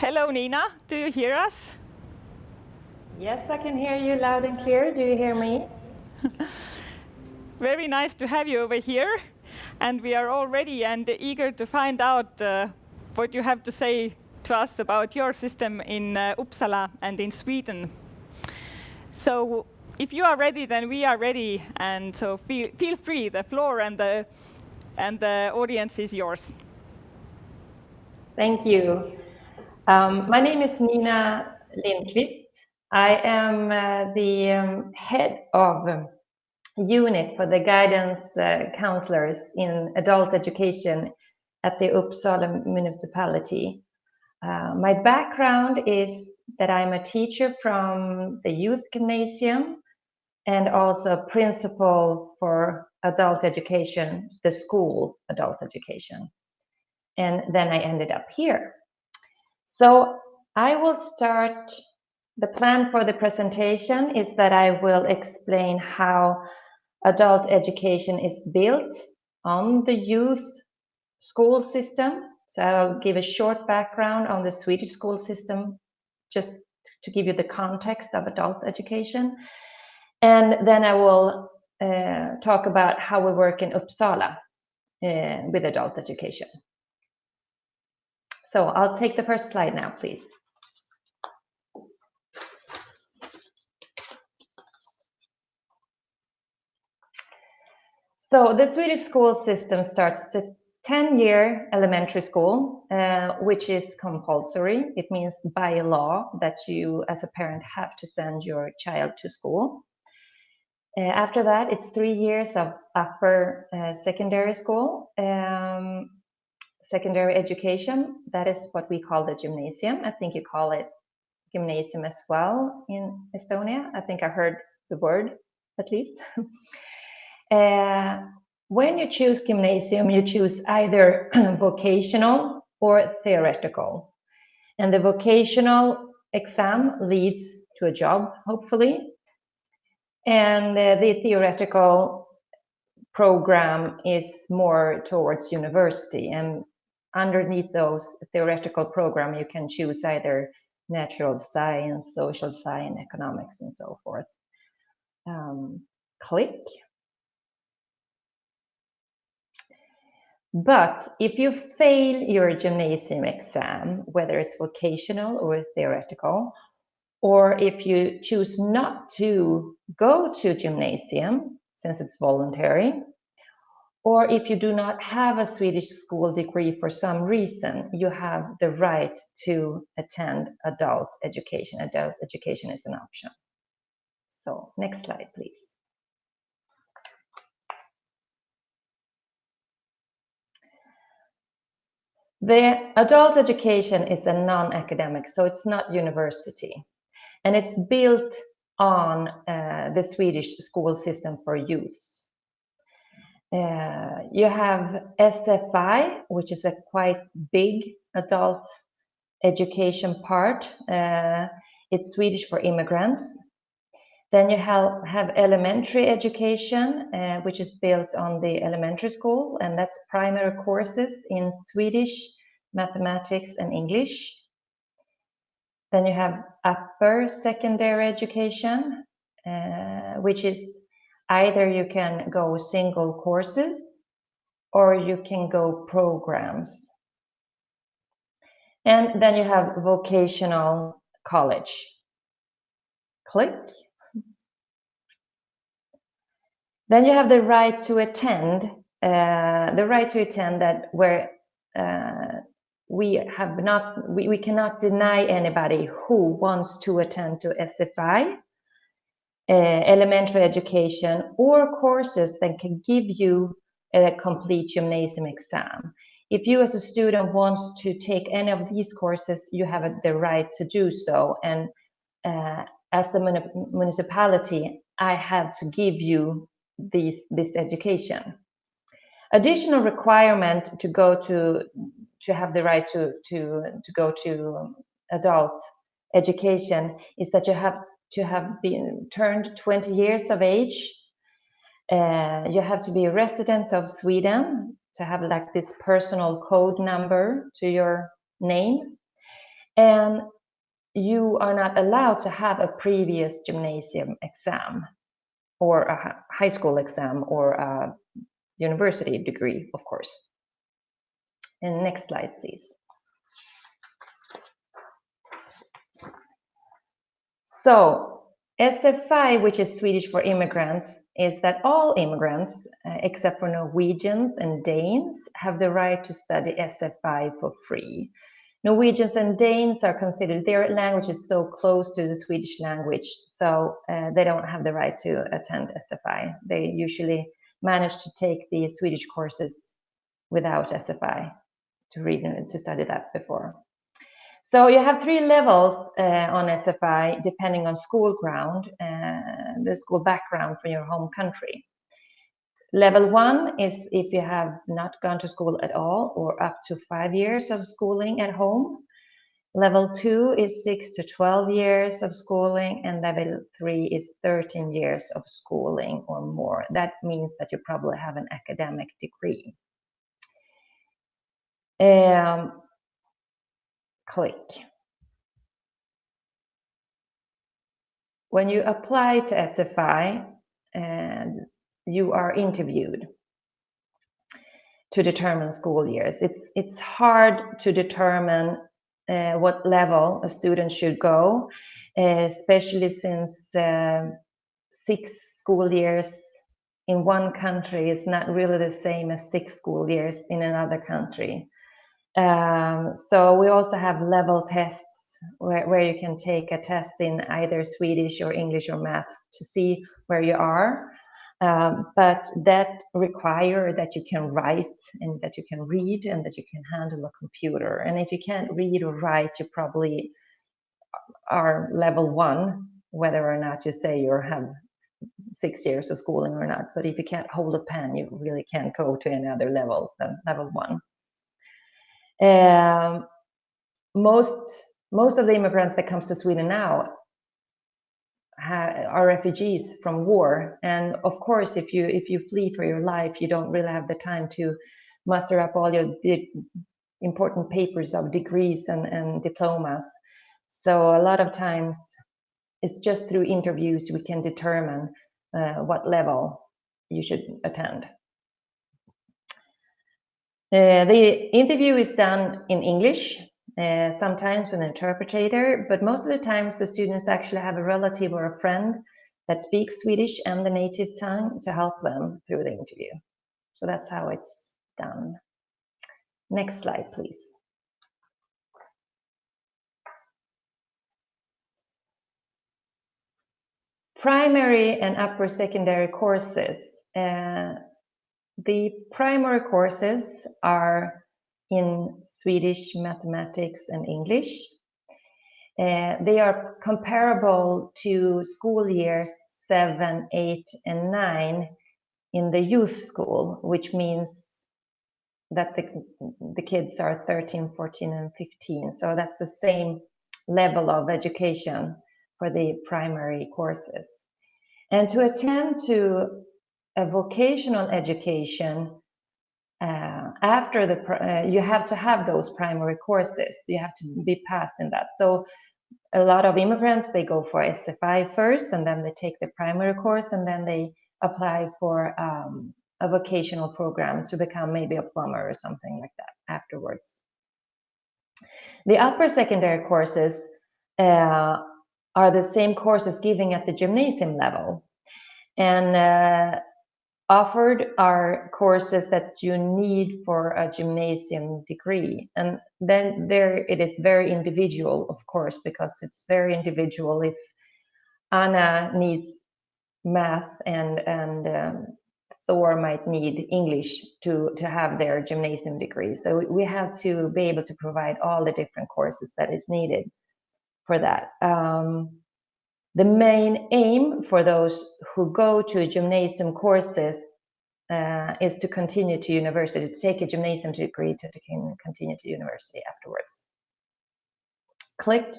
Hello, Nina. Do you hear us? Yes, I can hear you loud and clear. Do you hear me? Very nice to have you over here. And we are all ready and eager to find out what you have to say to us about your system in Uppsala and in Sweden. So if you are ready, then we are ready. And so feel free. The floor and the audience is yours. Thank you. My name is Nina Lindquist. I am the head of unit for the guidance counselors in adult education at the Uppsala municipality. My background is that I'm a teacher from the youth gymnasium and also principal for adult education, the school adult education. And then I ended up here. So I will start. The plan for the presentation is that I will explain how adult education is built on the youth school system. So I'll give a short background on the Swedish school system, just to give you the context of adult education. And then I will talk about how we work in Uppsala with adult education. So I'll take the first slide now, please. So the Swedish school system starts the 10-year elementary school, which is compulsory. It means by law that you as a parent have to send your child to school. After that, it's 3 years of upper secondary school, secondary education. That is what we call the gymnasium. I think you call it gymnasium as well in Estonia. I think I heard the word at least. When you choose gymnasium, you choose either vocational or theoretical. And the vocational exam leads to a job, hopefully. And the theoretical program is more towards university. And underneath those theoretical program, you can choose either natural science, social science, economics, and so forth. Click. But if you fail your gymnasium exam, whether it's vocational or theoretical, or if you choose not to go to gymnasium, since it's voluntary, or if you do not have a Swedish school degree for some reason, you have the right to attend adult education. Adult education is an option. So next slide, please. The adult education is a non-academic, so it's not university. And it's built on the Swedish school system for youths. You have SFI, which is a quite big adult education part. It's Swedish for immigrants. Then you have elementary education, which is built on the elementary school, and that's primary courses in Swedish, mathematics, and English. Then you have upper secondary education, which is either you can go single courses or you can go programs. And then you have vocational college. Click. Then you have the right to attend, that where we cannot deny anybody who wants to attend to SFI, elementary education, or courses that can give you a complete gymnasium exam. If you as a student wants to take any of these courses, you have the right to do so. And as the municipality, I have to give you this education. Additional requirement to go to have the right to go to adult education is that you have to have been turned 20 years of age. You have to be a resident of Sweden to have like this personal code number to your name. And you are not allowed to have a previous gymnasium exam or a high school exam or a university degree, of course. And next slide, please. So SFI, which is Swedish for immigrants, is that all immigrants, except for Norwegians and Danes, have the right to study SFI for free. Norwegians and Danes are considered, their language is so close to the Swedish language, so they don't have the right to attend SFI. They usually manage to take the Swedish courses without SFI to study that before. So you have 3 levels on SFI depending on school ground, the school background for your home country. Level 1 is if you have not gone to school at all or up to 5 years of schooling at home. Level 2 is 6 to 12 years of schooling, and level 3 is 13 years of schooling or more. That means that you probably have an academic degree. Click. When you apply to SFI, you are interviewed to determine school years. It's hard to determine what level a student should go, especially since 6 school years in one country is not really the same as 6 school years in another country. So we also have level tests where you can take a test in either Swedish or English or math to see where you are. But that requires that you can write and that you can read and that you can handle a computer. And if you can't read or write, you probably are level 1, whether or not you say you have 6 years of schooling or not. But if you can't hold a pen, you really can't go to any other level than level 1. Most of the immigrants that comes to Sweden now are refugees from war, and of course, if you flee for your life, you don't really have the time to muster up all your important papers of degrees and diplomas. So a lot of times, it's just through interviews we can determine what level you should attend. The interview is done in English, sometimes with an interpreter, but most of the times the students actually have a relative or a friend that speaks Swedish and the native tongue to help them through the interview. So that's how it's done. Next slide, please. Primary and upper secondary courses. The primary courses are in Swedish, mathematics, and English. They are comparable to school years 7, 8, and 9 in the youth school, which means that the kids are 13, 14, and 15. So that's the same level of education for the primary courses. And to attend to a vocational education, after you have to have those primary courses. You have to be passed in that. So a lot of immigrants, they go for SFI first, and then they take the primary course, and then they apply for a vocational program to become maybe a plumber or something like that afterwards. The upper secondary courses are the same courses given at the gymnasium level. And offered are courses that you need for a gymnasium degree. And then there it is very individual, of course, because it's very individual. If Anna needs math and Thor might need English to have their gymnasium degree. So we have to be able to provide all the different courses that is needed for that. The main aim for those who go to gymnasium courses is to continue to university, to take a gymnasium degree, to continue to university afterwards. Click.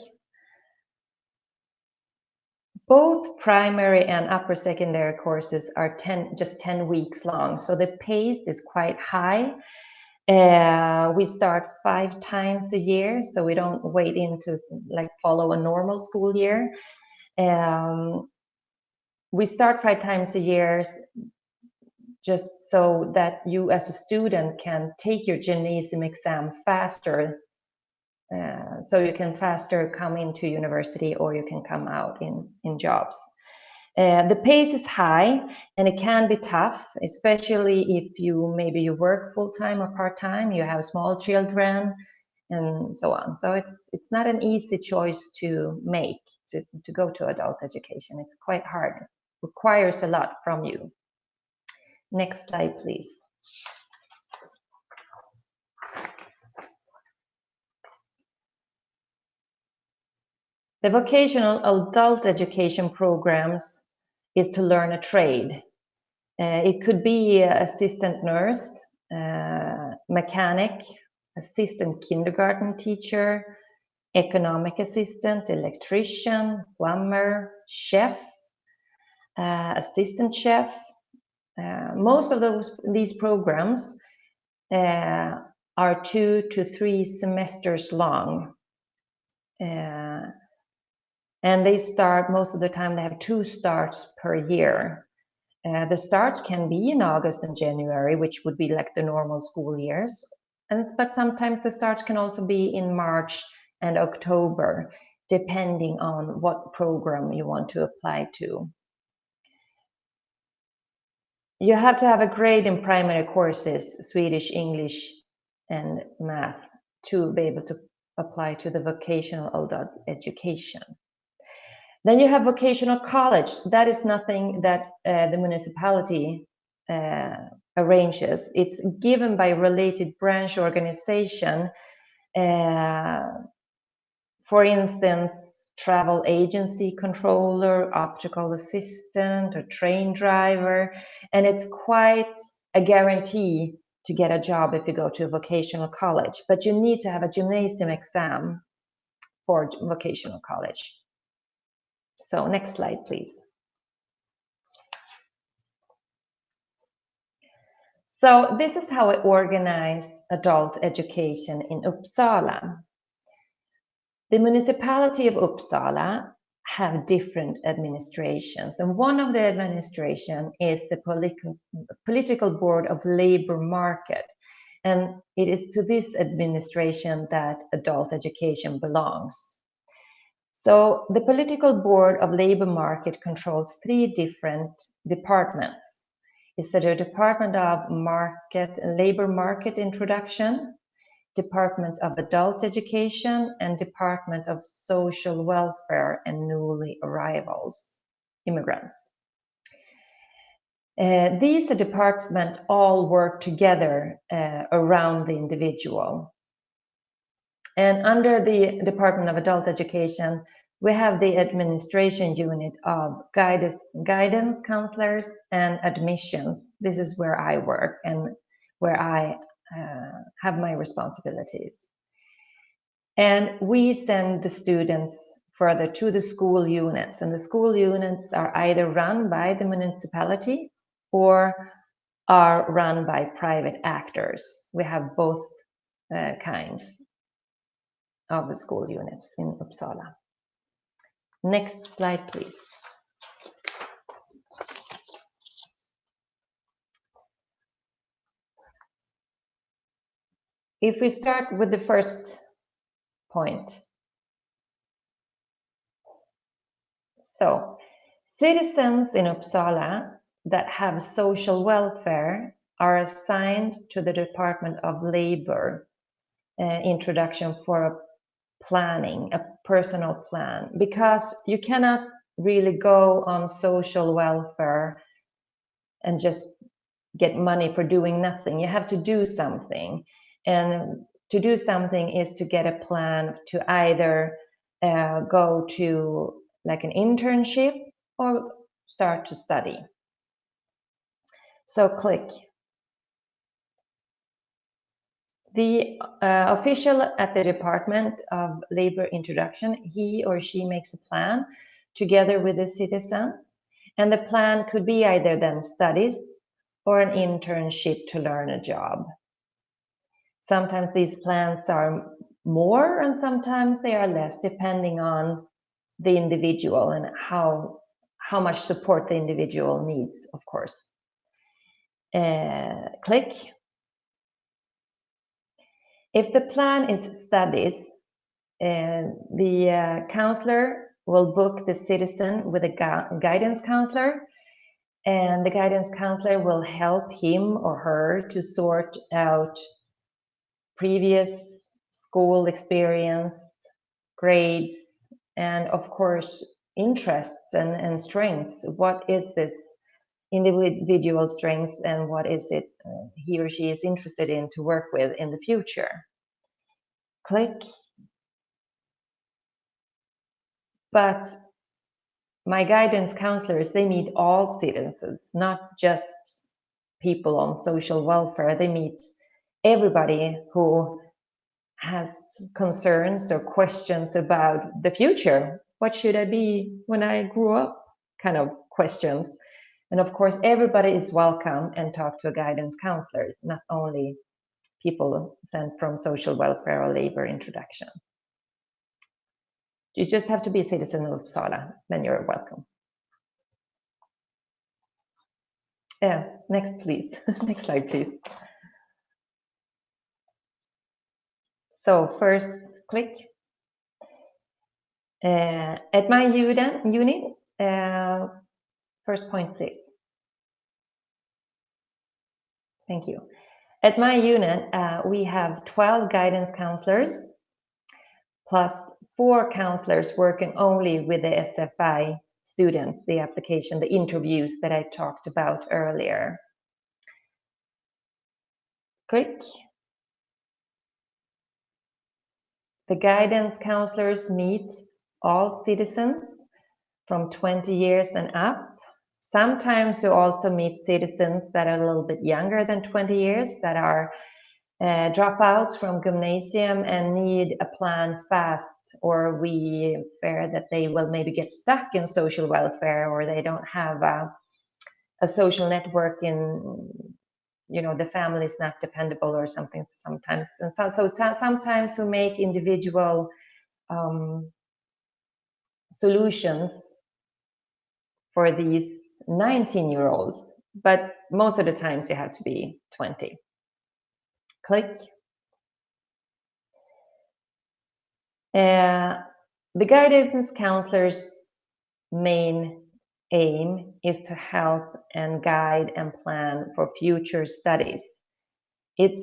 Both primary and upper secondary courses are just 10 weeks long, so the pace is quite high. We start 5 times a year, so we don't wait into like follow a normal school year. We start 5 times a year just so that you as a student can take your gymnasium exam faster, so you can faster come into university or you can come out in jobs. The pace is high and it can be tough, especially if maybe you work full-time or part-time, you have small children and so on. So it's not an easy choice to make to go to adult education. It's quite hard. It requires a lot from you. Next slide, please. The vocational adult education programs is to learn a trade. It could be assistant nurse, mechanic, assistant kindergarten teacher, economic assistant, electrician, plumber, chef, assistant chef. Most of these programs are 2 to 3 semesters long. And they start, most of the time they have 2 starts per year. The starts can be in August and January, which would be like the normal school years. But sometimes the starts can also be in March and October, depending on what program you want to apply to. You have to have a grade in primary courses, Swedish, English, and math, to be able to apply to the vocational adult education. Then you have vocational college. That is nothing that the municipality arranges. It's given by related branch organization. For instance, travel agency controller, optical assistant, or train driver. And it's quite a guarantee to get a job if you go to a vocational college. But you need to have a gymnasium exam for vocational college. So next slide, please. So this is how I organize adult education in Uppsala. The municipality of Uppsala have different administrations, and one of the administration is the political board of labor market, and it is to this administration that adult education belongs. So the political board of labor market controls 3 different departments. It's the Department of Labor Market Introduction, Department of Adult Education, and Department of Social Welfare and Newly Arrivals, Immigrants. These departments all work together around the individual. And under the Department of Adult Education, we have the administration unit of guidance counselors and admissions. This is where I work and where I have my responsibilities. And we send the students further to the school units, and the school units are either run by the municipality or are run by private actors. We have both kinds of the school units in Uppsala. Next slide, please. If we start with the first point. So, citizens in Uppsala that have social welfare are assigned to the Department of Labor introduction for a planning, a personal plan, because you cannot really go on social welfare and just get money for doing nothing. You have to do something, and to do something is to get a plan to either go to like an internship or start to study. So click. The official at the Department of Labor Introduction, he or she makes a plan together with the citizen, and the plan could be either then studies or an internship to learn a job. Sometimes these plans are more and sometimes they are less, depending on the individual and how much support the individual needs, of course. Click. If the plan is studies, the counselor will book the citizen with a guidance counselor, and the guidance counselor will help him or her to sort out previous school experience, grades, and of course, interests and strengths. What is this individual strengths and what is it he or she is interested in to work with in the future? Click. But my guidance counselors, they meet all citizens, not just people on social welfare. They meet everybody who has concerns or questions about the future. What should I be when I grow up? Kind of questions. And of course, everybody is welcome and talk to a guidance counselor, not only people sent from social welfare or labor introduction. You just have to be a citizen of Uppsala, then you're welcome. Next, please. Next slide, please. So first, click. At my unit, first point, please. Thank you. At my unit, we have 12 guidance counselors, plus 4 counselors working only with the SFI students, the application, the interviews that I talked about earlier. Click. The guidance counselors meet all citizens from 20 years and up. Sometimes you also meet citizens that are a little bit younger than 20 years, that are dropouts from gymnasium and need a plan fast, or we fear that they will maybe get stuck in social welfare, or they don't have a social network in, you know, the family is not dependable or something sometimes. And so sometimes we make individual solutions for these 19-year-olds, but most of the times you have to be 20. Click. The guidance counselor's main aim is to help and guide and plan for future studies. It's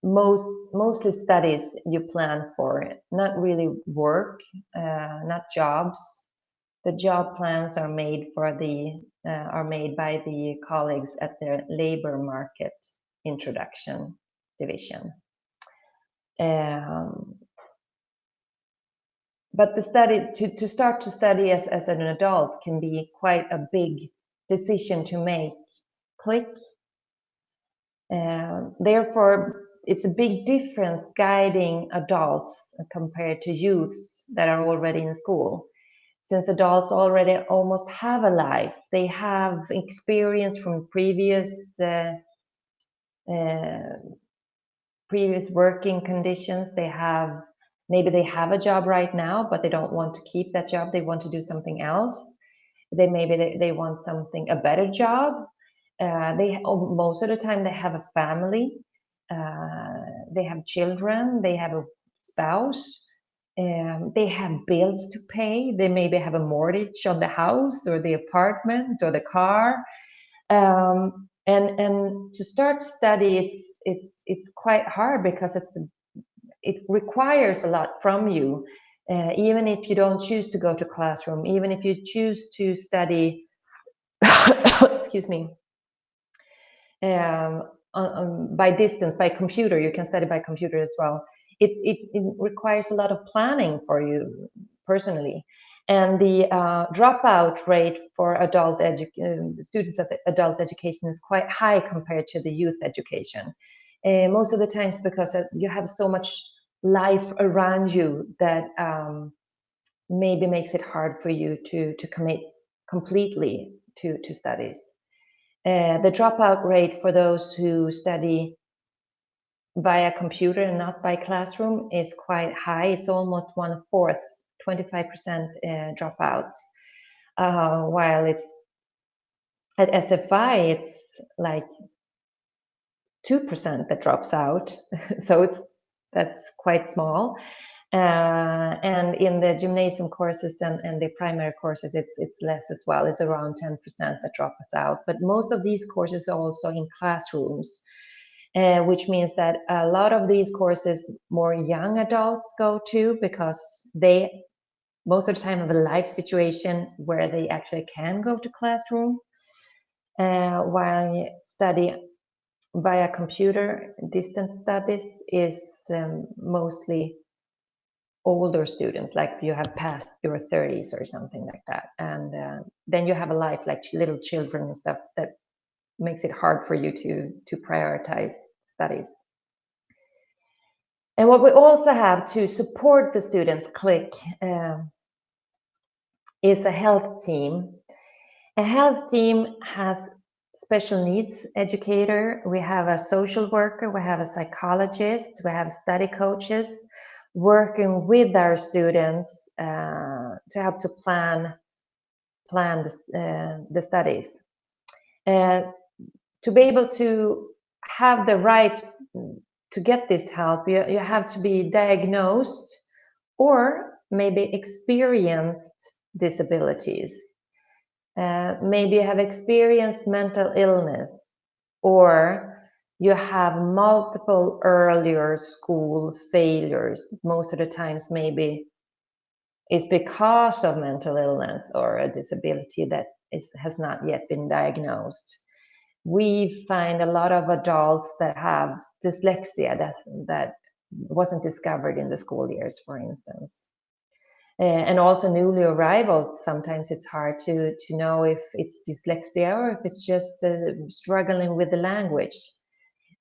mostly studies you plan for, not really work, not jobs. The job plans are made for by the colleagues at the labor market introduction division. But the study to start to study as an adult can be quite a big decision to make. Click. Therefore, it's a big difference guiding adults compared to youths that are already in school. Since adults already almost have a life, they have experience from previous working conditions. Maybe they have a job right now, but they don't want to keep that job. They want to do something else. Maybe they want a better job. Most of the time they have a family. They have children. They have a spouse. They have bills to pay. They maybe have a mortgage on the house or the apartment or the car. And to start study, it's quite hard because it requires a lot from you, even if you don't choose to go to classroom, even if you choose to study, excuse me, by distance, by computer. You can study by computer as well. It requires a lot of planning for you personally. And the dropout rate for students at adult education is quite high compared to the youth education. Most of the times because you have so much life around you that maybe makes it hard for you to commit completely to studies. The dropout rate for those who study via computer and not by classroom is quite high. It's almost 1/4, 25% dropouts. While it's at SFI, it's like 2% that drops out. So that's quite small. And in the gymnasium courses and the primary courses, it's less as well. It's around 10% that drops out. But most of these courses are also in classrooms, which means that a lot of these courses more young adults go to, because they most of the time have a life situation where they actually can go to classroom, while study via computer distant studies is mostly older students, like you have passed your 30s or something like that, and then you have a life like little children and stuff that makes it hard for you to prioritize studies. And what we also have to support the students click is a health team. A health team has special needs educator, we have a social worker, we have a psychologist, we have study coaches working with our students to help to plan the studies. To be able to have the right to get this help, you have to be diagnosed or maybe experienced disabilities. Maybe you have experienced mental illness, or you have multiple earlier school failures. Most of the times maybe it's because of mental illness or a disability that has not yet been diagnosed. We find a lot of adults that have dyslexia that wasn't discovered in the school years, for instance. And also newly arrivals, sometimes it's hard to know if it's dyslexia or if it's just struggling with the language.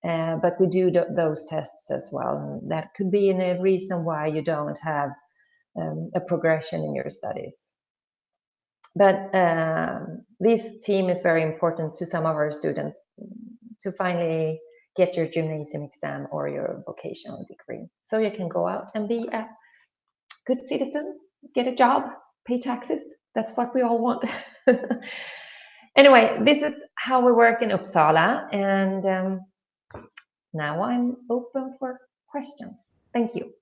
But we do those tests as well. And that could be a reason why you don't have a progression in your studies. But this team is very important to some of our students to finally get your gymnasium exam or your vocational degree. So you can go out and be a good citizen, get a job, pay taxes. That's what we all want. Anyway, this is how we work in Uppsala. And now I'm open for questions. Thank you.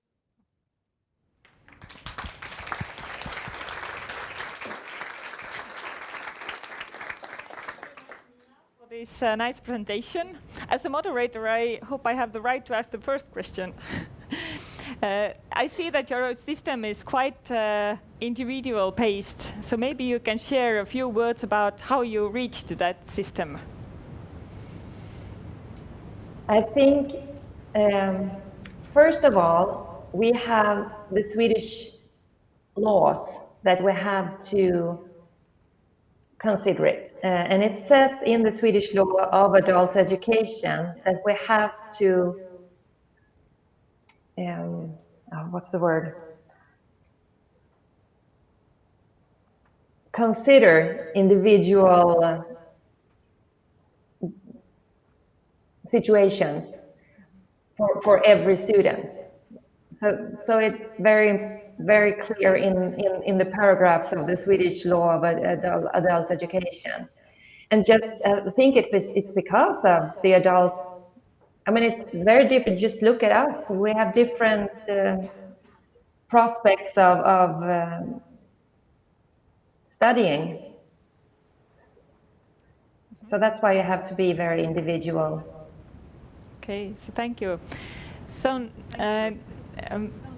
For this nice presentation. As a moderator, I hope I have the right to ask the first question. I see that your system is quite individual paced, so maybe you can share a few words about how you reached to that system. I think, first of all, we have the Swedish laws that we have to consider it. And it says in the Swedish law of adult education that we have to, what's the word? Consider individual situations for every student. So it's very, very clear in the paragraphs of the Swedish law of adult education. And just I think it's because of the adults. I mean, it's very different. Just look at us. We have different prospects of studying. So that's why you have to be very individual. Okay, so thank you. So,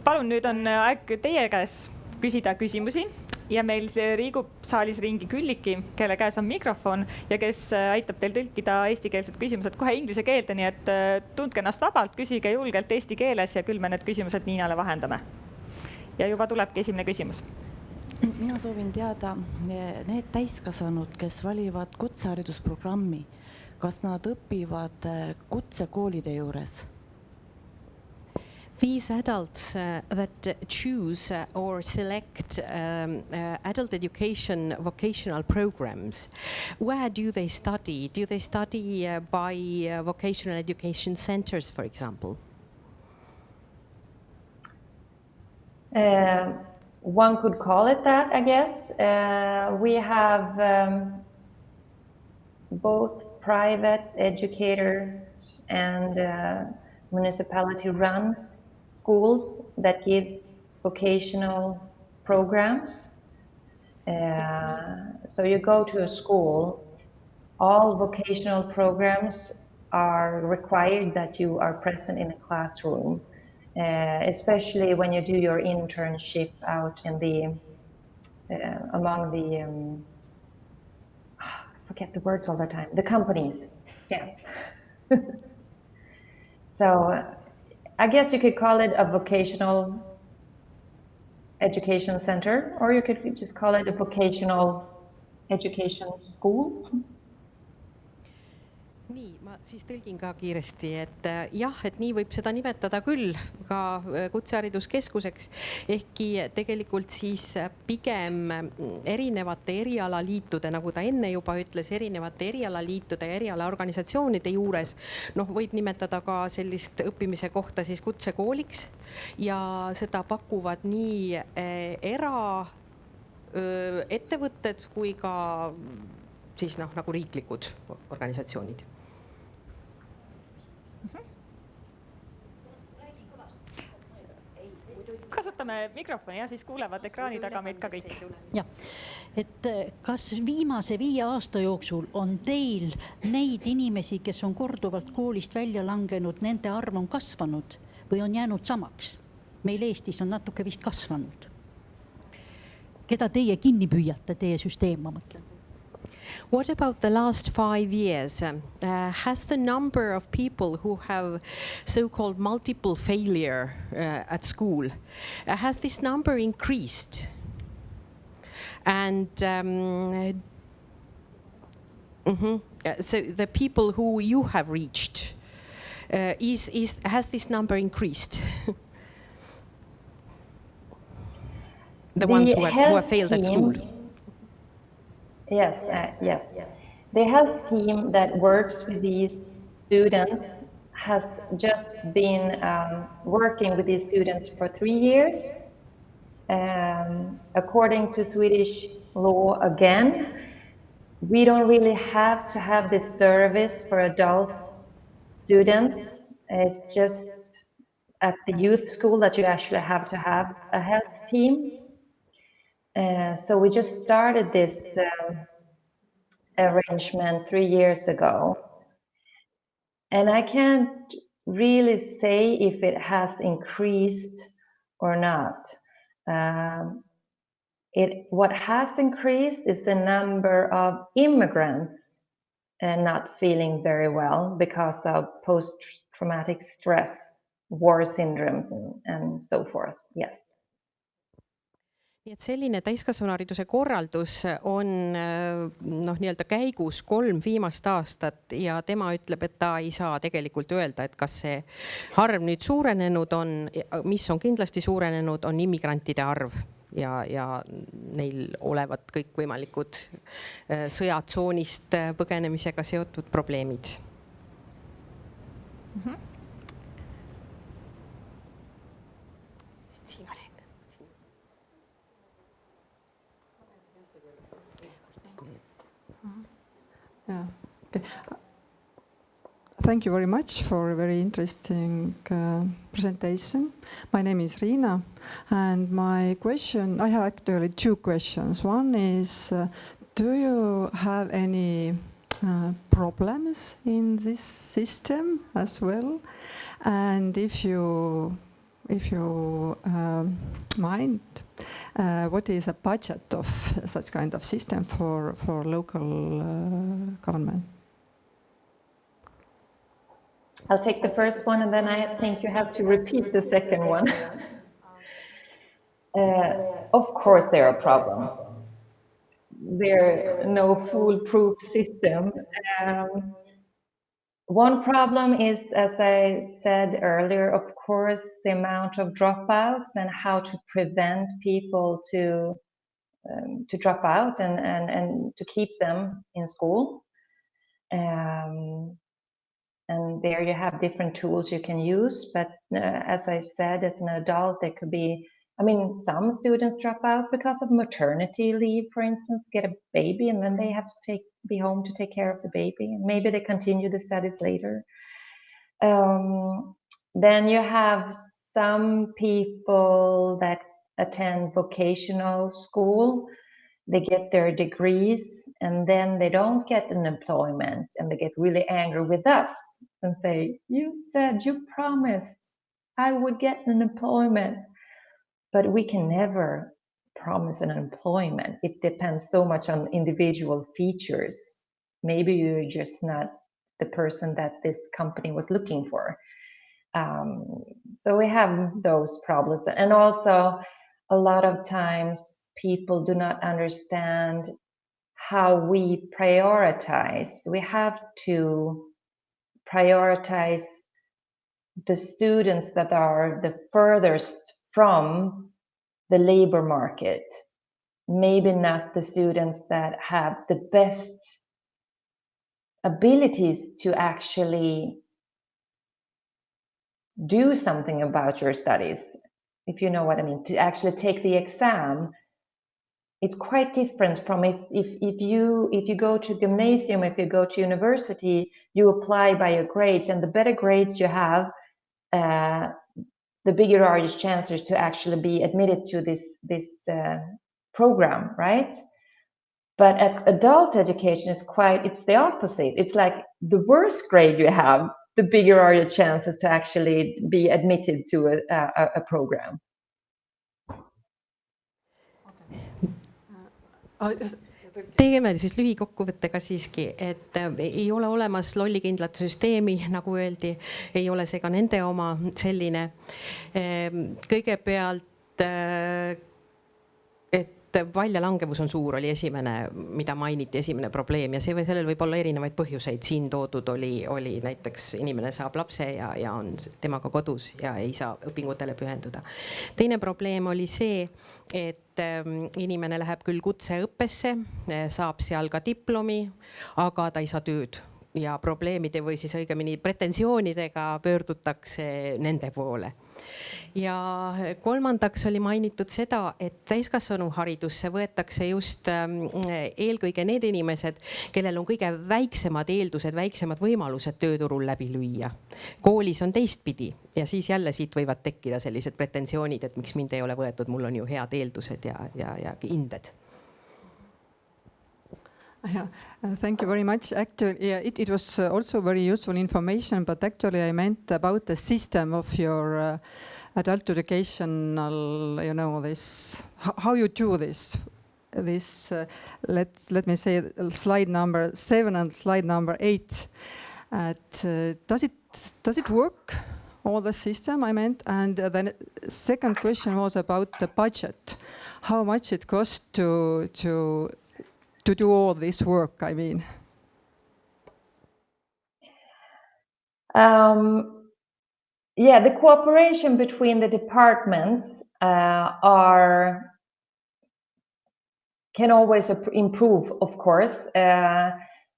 palun, nüüd on aeg teie käes küsida küsimusi ja meil liigub saalis ringi Külliki, kelle käes on mikrofon ja kes aitab teil tõlkida eestikeelsed küsimused kohe inglise keelde, nii et tundke ennast vabalt, küsige julgelt eesti keeles ja küll me need küsimused Niinale vahendame. Ja juba tulebki esimene küsimus. Mina soovin teada, need täiskasvanud, kes valivad kutseharidusprogrammi, kas nad õpivad kutsekoolide juures? These adults that choose or select adult education vocational programs, where do they study? Do they study by vocational education centers, for example? One could call it that, I guess. We have both private educators and municipality-run schools that give vocational programs. So you go to a school, all vocational programs are required that you are present in a classroom, especially when you do your internship out in the among the I forget the words all the time, the companies. Yeah. So I guess you could call it a vocational education center, or you could just call it a vocational education school. Nii, ma siis tõlgin ka kiiresti, et jah, et nii võib seda nimetada küll ka kutsehariduskeskuseks, ehkki tegelikult siis pigem erinevate erialaliitude, nagu ta enne juba ütles, erinevate erialaliitude ja erialaorganisatsioonide juures, võib nimetada ka sellist õppimise kohta siis kutsekooliks ja seda pakuvad nii eraettevõtted kui ka siis nagu riiklikud organisatsioonid. Kasutame mikrofoni ja siis kuulevad ekraani taga meid ka kõik. Ja, et kas viimase 5 aasta jooksul on teil neid inimesi, kes on korduvalt koolist välja langenud, nende arv on kasvanud või on jäänud samaks? Meil Eestis on natuke vist kasvanud. Keda teie kinni püüate, teie süsteem, ma mõtlen? What about the last 5 years? Has the number of people who have so-called multiple failure at school, has this number increased? And so the people who you have reached, has this number increased? The ones who have failed at school. Yes, yes. The health team that works with these students has just been working with these students for 3 years. According to Swedish law, again, we don't really have to have this service for adult students. It's just at the youth school that you actually have to have a health team. So we just started this arrangement 3 years ago. And I can't really say if it has increased or not. What has increased is the number of immigrants not feeling very well because of post-traumatic stress, war syndromes, and so forth. Yes. Nii et selline täiskasvanuhariduse korraldus on nii-öelda käigus 3 viimast aastat ja tema ütleb, et ta ei saa tegelikult öelda, et kas see arv nüüd suurenenud on, mis on kindlasti suurenenud, on immigrantide arv ja neil olevat kõik võimalikud sõjatsoonist põgenemisega seotud probleemid. Siin oli. Yeah. Okay. Thank you very much for a very interesting presentation. My name is Riina, and my question, I have actually 2 questions. One is, do you have any problems in this system as well? And if you mind, what is a budget of such kind of system for local government? I'll take the first one, and then I think you have to repeat the second one. Of course there are problems. There's no foolproof system. One problem is, as I said earlier, of course, the amount of dropouts and how to prevent people to drop out and to keep them in school. And there you have different tools you can use. But as I said, as an adult, there could be, I mean, some students drop out because of maternity leave, for instance, get a baby, and then they have to be home to take care of the baby. And maybe they continue the studies later. Then you have some people that attend vocational school. They get their degrees and then they don't get an employment, and they get really angry with us and say, you said, you promised I would get an employment. But we can never promise an employment. It depends so much on individual features. Maybe you're just not the person that this company was looking for. So we have those problems. And also, a lot of times people do not understand how we prioritize. We have to prioritize the students that are the furthest from the labor market, maybe not the students that have the best abilities to actually do something about your studies, if you know what I mean, to actually take the exam. It's quite different from if you go to gymnasium, if you go to university, you apply by your grades, and the better grades you have, the bigger are your chances to actually be admitted to this program, right? But at adult education, it's the opposite. It's like the worse grade you have, the bigger are your chances to actually be admitted to a program. Teeme siis lühikokkuvõttega siiski, et ei ole olemas lollikindlat süsteemi, nagu öeldi, ei ole see ka nende oma selline. Kõigepealt, et väljalangevus on suur, oli esimene, mida mainiti, esimene probleem, ja sellel võib olla erinevaid põhjuseid. Siin toodud oli näiteks inimene saab lapse ja on temaga kodus ja ei saa õpingutele pühenduda. Teine probleem oli see, et inimene läheb küll kutseõppesse, saab seal ka diplomi, aga ta ei saa tööd. Ja probleemide või siis õigemini pretensioonidega pöördutakse nende poole. Ja kolmandaks oli mainitud seda, et täiskasvanuharidusse võetakse just eelkõige need inimesed, kellel on kõige väiksemad eeldused, väiksemad võimalused tööturul läbi lüüa. Koolis on teistpidi ja siis jälle siit võivad tekkida sellised pretensioonid, et miks mind ei ole võetud, mul on ju head eeldused ja inded. Yeah, thank you very much. Actually, yeah, it was also very useful information, but actually I meant about the system of your adult educational, you know, this, how you do this. This, let me say, slide number 7 and slide number 8. Does it work, all the system, I meant? And then second question was about the budget. How much it costs to do all this work, I mean? Yeah, the cooperation between the departments can always improve, of course.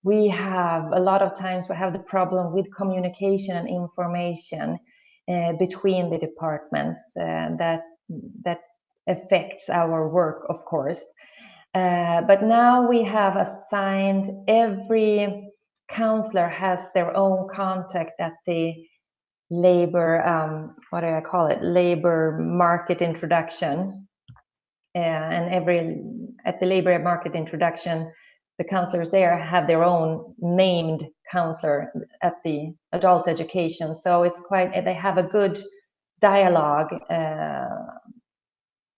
We have a lot of times we have the problem with communication and information between the departments that affects our work, of course. But now we have assigned, every counselor has their own contact at the labor, what do I call it? Labor market introduction. And at the labor market introduction, the counselors there have their own named counselor at the adult education. So it's they have a good dialogue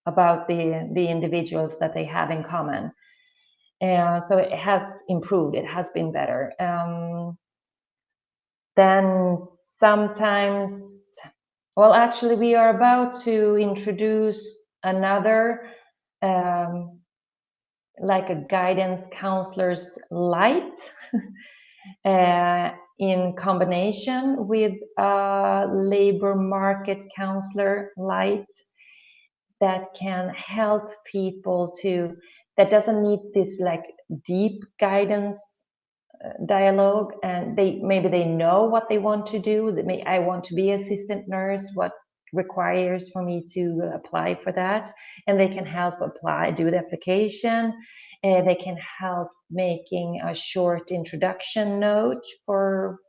about the individuals that they have in common. So it has improved, it has been better. Then sometimes, well, actually we are about to introduce another, like a guidance counselor's light. in combination with a labor market counselor light that can help people that doesn't need this like deep guidance dialogue, and maybe they know what they want to do. I want to be assistant nurse, what requires for me to apply for that, and they can help do the application. They can help making a short introduction note for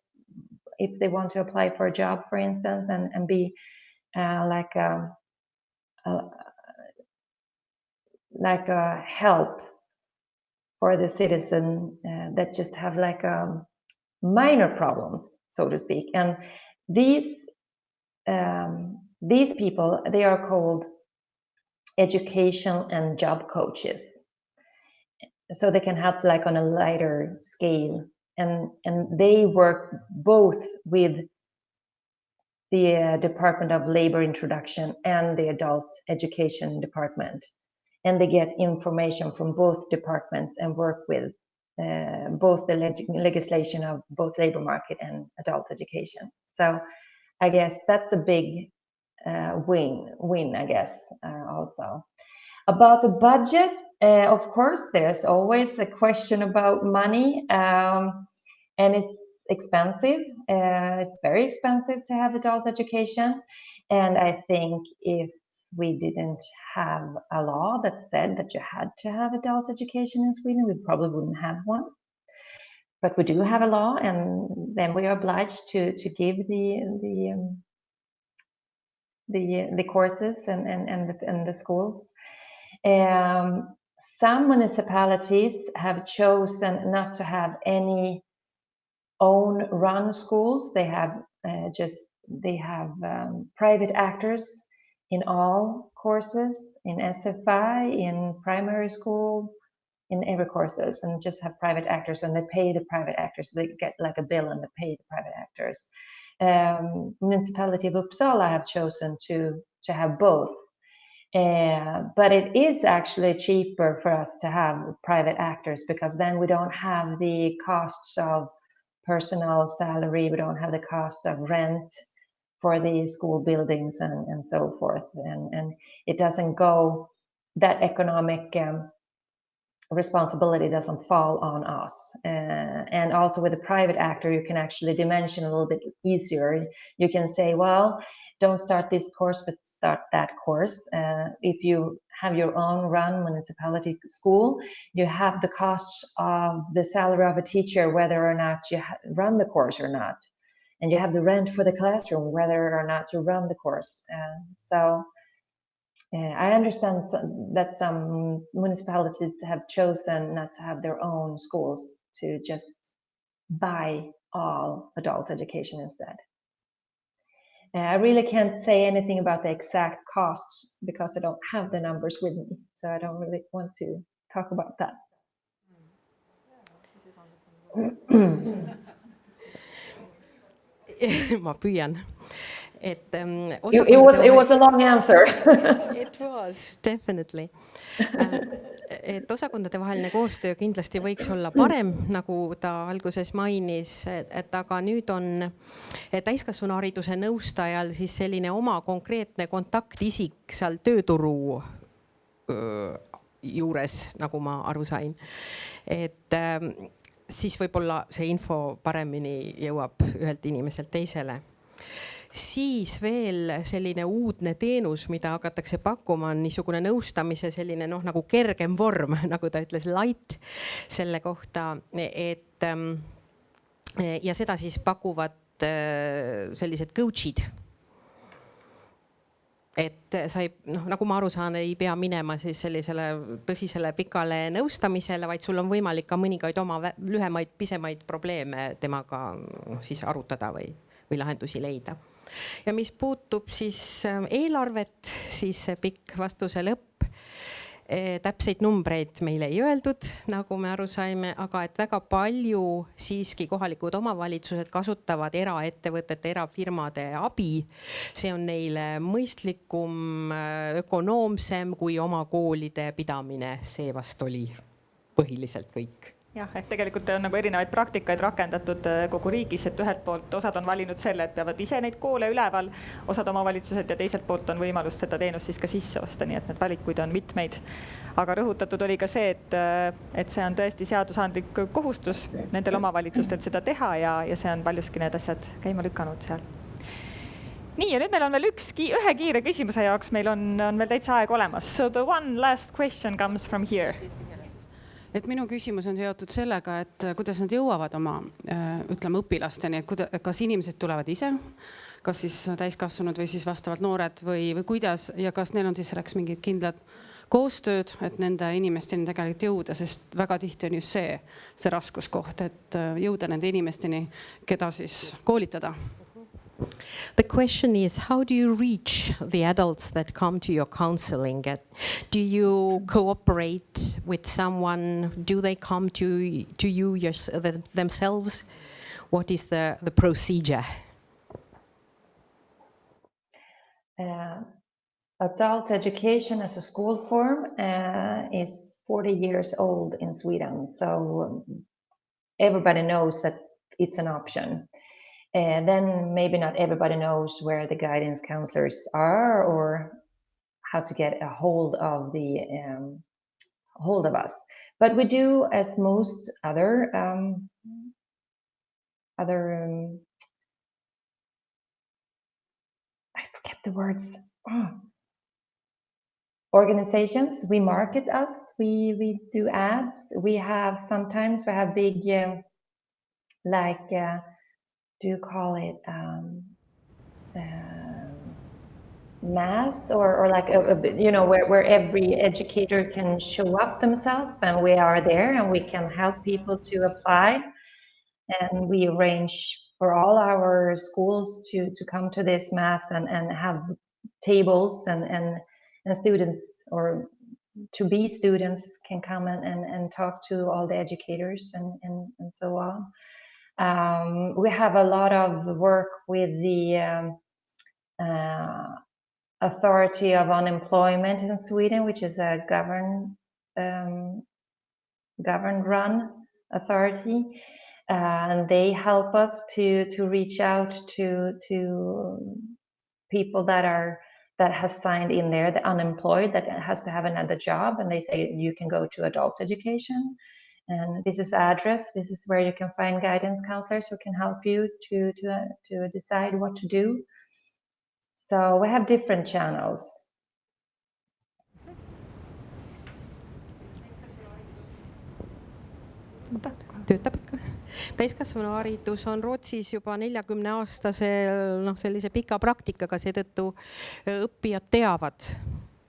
if they want to apply for a job, for instance, and be like a help for the citizen that just have like minor problems, so to speak. And these people, they are called education and job coaches. So they can help like on a lighter scale, and they work both with the Department of Labor Introduction and the Adult Education Department, and they get information from both departments and work with both the legislation of both labor market and adult education. So I guess that's a big win, I guess, also. About the budget, of course, there's always a question about money, and it's expensive. It's very expensive to have adult education. And I think if we didn't have a law that said that you had to have adult education in Sweden, we probably wouldn't have one. But we do have a law, and then we are obliged to give the courses and the schools. Some municipalities have chosen not to have any own run schools. They have private actors in all courses, in SFI, in primary school, in every courses, and just have private actors, and they pay the private actors. They get like a bill and they pay the private actors. Municipality of Uppsala have chosen to have both. But it is actually cheaper for us to have private actors, because then we don't have the costs of personal salary, we don't have the cost of rent for the school buildings and so forth. And it doesn't go, that economic responsibility doesn't fall on us. And also with a private actor, you can actually dimension a little bit easier. You can say, well, don't start this course, but start that course. If you have your own run municipality school, you have the costs of the salary of a teacher, whether or not you run the course or not. And you have the rent for the classroom, whether or not you run the course. I understand that some municipalities have chosen not to have their own schools, to just buy all adult education instead. I really can't say anything about the exact costs because I don't have the numbers with me, so I don't really want to talk about that. Ma püüan. It was a long answer. It was, definitely. Et osakondade vaheline koostöö kindlasti võiks olla parem, nagu ta alguses mainis, et aga nüüd on täiskasvanuhariduse nõustajal siis selline oma konkreetne kontaktisik seal tööturu juures, nagu ma aru sain. Et siis võib-olla see info paremini jõuab ühelt inimeselt teisele. Siis veel selline uudne teenus, mida hakatakse pakkuma, on niisugune nõustamise selline nagu kergem vorm, nagu ta ütles, light selle kohta, et ja seda siis pakuvad sellised coachid. Et sa ei, nagu ma aru saan, ei pea minema siis sellisele tõsisele pikale nõustamisele, vaid sul on võimalik ka mõningaid oma lühemaid, pisemaid probleeme temaga siis arutada või lahendusi leida. Ja mis puutub siis eelarvet, siis see pikk vastuse lõpp. Täpseid numbreid meile ei öeldud, nagu me aru saime, aga et väga palju siiski kohalikud omavalitsused kasutavad eraettevõtete, erafirmade abi. See on neile mõistlikum, ökonoomsem kui oma koolide pidamine. See vast oli põhiliselt kõik. jah, et tegelikult on nagu erinevaid praktikaid rakendatud kogu riigis, et ühelt poolt osad on valinud selle, et peavad ise neid koole üleval, osad omavalitsused ja teiselt poolt on võimalus seda teenust siis ka sisse osta, nii et need valikuid on mitmeid. Aga rõhutatud oli ka see, et see on tõesti seadusandlik kohustus nendel omavalitsustel seda teha ja see on paljuski need asjad käima lükanud seal. Nii, ja nüüd meil on veel ühe kiire küsimuse jaoks, meil on veel täitsa aeg olemas. So the one last question comes from here. Et minu küsimus on seotud sellega, et kuidas nad jõuavad oma ütleme õpilasteni, et kas inimesed tulevad ise, kas siis täiskasvanud või siis vastavalt noored või kuidas ja kas neil on siis selleks mingid kindlad koostööd, et nende inimesteni tegelikult jõuda, sest väga tihti on just see raskuskoht, et jõuda nende inimesteni, keda siis koolitada. The question is, how do you reach the adults that come to your counseling? Do you cooperate with someone? Do they come to you themselves? What is the procedure? Adult education as a school form is 40 years old in Sweden, so everybody knows that it's an option. Then maybe not everybody knows where the guidance counselors are or how to get a hold of us. But we do, as most other I forget the words. Organizations. We market us. We do ads. We have big do you call it mass or like where every educator can show up themselves, and we are there and we can help people to apply, and we arrange for all our schools to come to this mass and have tables and students or to be students can come and talk to all the educators and so on. We have a lot of work with the Authority of Unemployment in Sweden, which is a government-run authority, and they help us to reach out to people that has signed in there, the unemployed that has to have another job, and they say you can go to adult education. And this is the address. This is where you can find guidance counselors who can help you to decide what to do. So we have different channels. Töötab ikka. Täiskasvanuharidus on Rootsis juba 40-aastase sellise pika praktikaga, seetõttu õppijad teavad,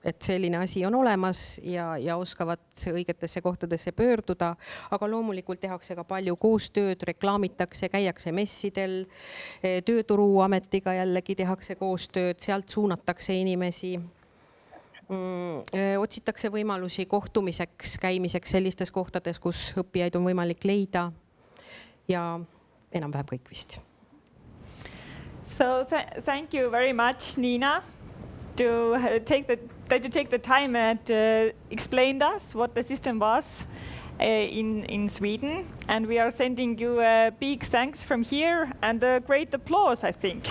et selline asi on olemas ja oskavad õigetesse kohtadesse pöörduda, aga loomulikult tehakse ka palju koostööd, reklaamitakse, käiakse messidel, tööturuametiga jällegi tehakse koostööd, sealt suunatakse inimesi, otsitakse võimalusi kohtumiseks, käimiseks sellistes kohtades, kus õppijaid on võimalik leida ja enam-vähem kõik vist. So thank you very much, Nina, that you take the time and explained us what the system was in Sweden, and we are sending you a big thanks from here and a great applause, I think.